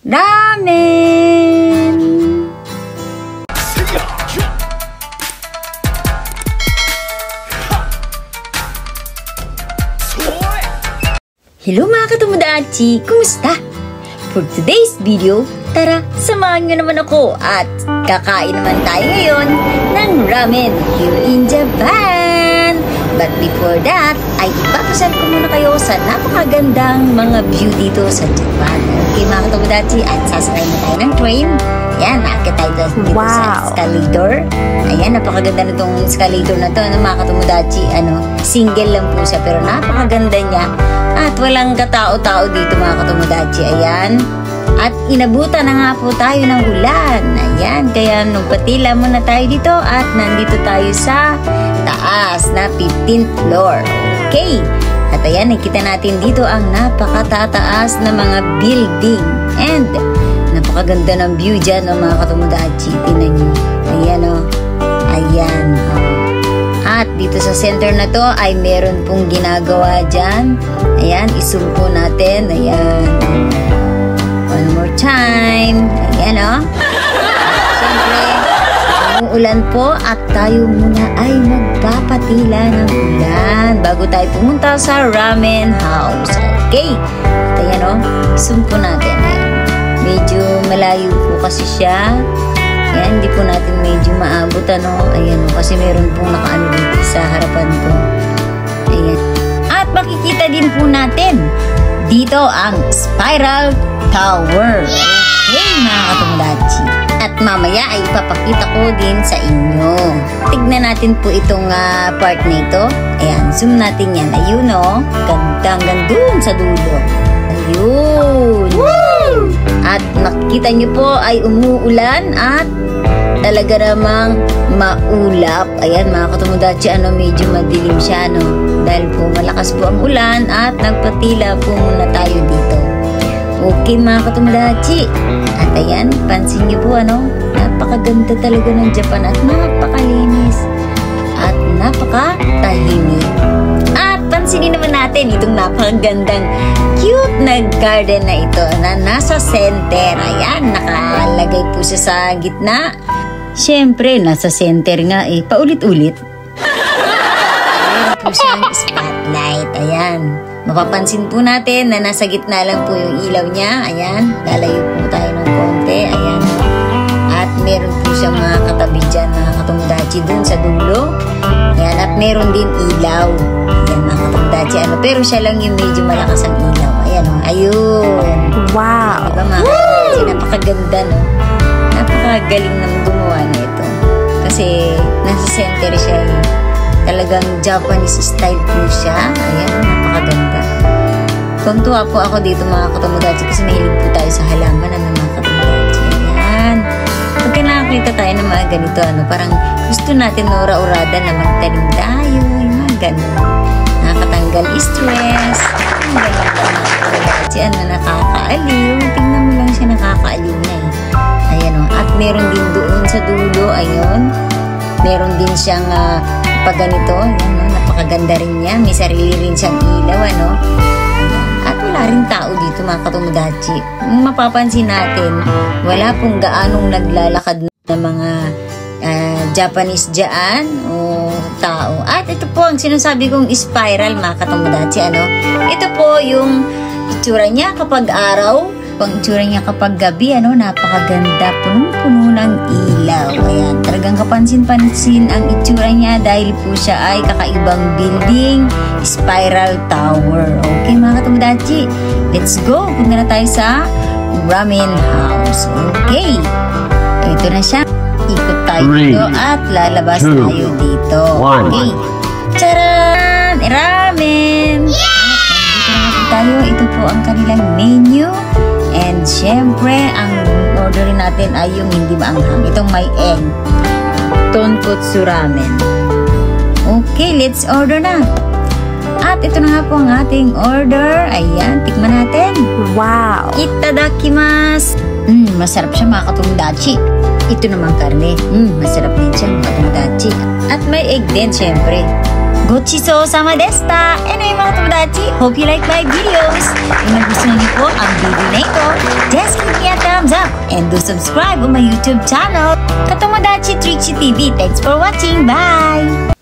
ramen! Hello mga katomodachi! Kumusta? For today's video, tara, samahan nyo naman ako at kakain naman tayo ngayon ng ramen here in Japan! But before that, ay ipapasal ko muna kayo sa napakagandang mga view dito sa Japan. Okay mga katomodachi, at sasakay na tayo ng train. Yan, nakakita tayo dito sa escalator. Ayan, napakaganda na itong escalator na to, mga katomodachi. Single lang po siya, pero napakaganda niya. At walang katao-tao dito mga katomodachi. Ayan. At inabutan na nga po tayo ng ulan. Ayan. Kaya nagpatila muna tayo dito. At nandito tayo sa taas na 15th floor. Okay. At ayan, nakita natin dito ang napakatataas na mga building. And napakaganda ng view dyan mga katomodachi. Tingnan nyo. Ayan o. Ayan o. At dito sa center na to ay meron pong ginagawa dyan. Ayan, i-zoom po natin. Ayan. One more time. Ayan o. Siyempre, umuulan po at tayo muna ay magpapatila ng ulan bago tayo pumunta sa ramen house. Okay. At ayan o, zoom po natin. Ayan. Medyo malayo po kasi siya. Ayan, hindi po natin medyo maabot ayan kasi meron pong nakaano dito sa harapan ko. Ayan. At makikita din po natin dito ang Spiral Tower. Okay mga katomodachi. At mamaya ay ipapakita ko din sa inyo. Tignan natin po itong part na ito. Ayan, zoom natin yan. Ayun o, gandang dun sa dulo. Ayun. Woo! At makikita nyo po ay umuulan at talaga namang maulap. Ayan mga katomodachi, medyo madilim siya, dahil po malakas po ang ulan at nagpatila po muna tayo dito. Okay mga katomodachi. At ayan, pansin niyo po, napakaganda talaga ng Japan at napakalinis at napakatahimik. At pansinin naman natin itong napakagandang cute na garden na ito na nasa center. Ayan, nakalagay po siya sa gitna. Siyempre, nasa center nga paulit-ulit. Ayan po siyang spotlight. Ayan. Mapapansin po natin na nasa gitna lang po yung ilaw niya. Ayan. Lalayo po tayo ng konti. Ayan. At meron po siyang mga katabi dyan, mga katomodachi dun sa dulo. Ayan. At meron din ilaw. Ayan mga katomodachi. Pero siya lang yung medyo malakas ang ilaw. Ayan o. Ayun. Wow. Diba mga katomodachi? Napakaganda napakagaling ng gumawa na ito. Kasi nasa center siya Talagang Japanese style po siya. Ayan, napakaganda. Tuwang-tuwa po ako dito mga katomodachi kasi mahilig po tayo sa halaman mga katomodachi. Ayan. Pagka nakakita tayo ng mga ganito, parang gusto natin ura-urada na magtanim tayo. Yung mga ganun. Nakakatanggal stress. Ang ganda mga katomodachi. Nakakaaliw. Tingnan mo lang siya, nakakaaliw na Ayan o. At meron din doon sa dulo, ayun. Meron din siyang pag ganito. Ayan o. Napakaganda rin niya. May sarili rin siyang ilaw, Ayan. At wala rin tao dito mga katomodachi. Mapapansin natin, wala pong gaanong naglalakad na mga Japanese dyan o tao. At ito po ang sinasabi kong spiral mga katomodachi. Ito po yung itsura niya kapag araw. Pang itsura niya kapag gabi, napakaganda, punong-puno ng ilaw. Ayan, talagang kapansin-pansin ang itsura niya dahil po siya ay kakaibang building, Spiral Tower. Okay mga katomodachi, let's go! Punta na tayo sa ramen house. Okay, ito na siya. Ikot tayo dito at lalabas tayo dito. Okay, charan! Ramen! At tayo, ito po ang kanilang menu. And syempre, ang orderin natin ay yung hindi maanghang. Itong may egg. Tonkotsu ramen. Okay, let's order na. At ito na nga po ang ating order. Ayan, tikman natin. Wow! Itadakimasu! Masarap siya mga katomodachi. Ito naman karne. Masarap din siya mga katomodachi. At may egg din syempre. Gochisou-sama deshita! Anyway mga katomodachi, hope you like my videos. Kung nagustuhan niyo po ang video na ito, just click me at and do subscribe on my YouTube channel, Katomodachi Trichy TV. Thanks for watching. Bye!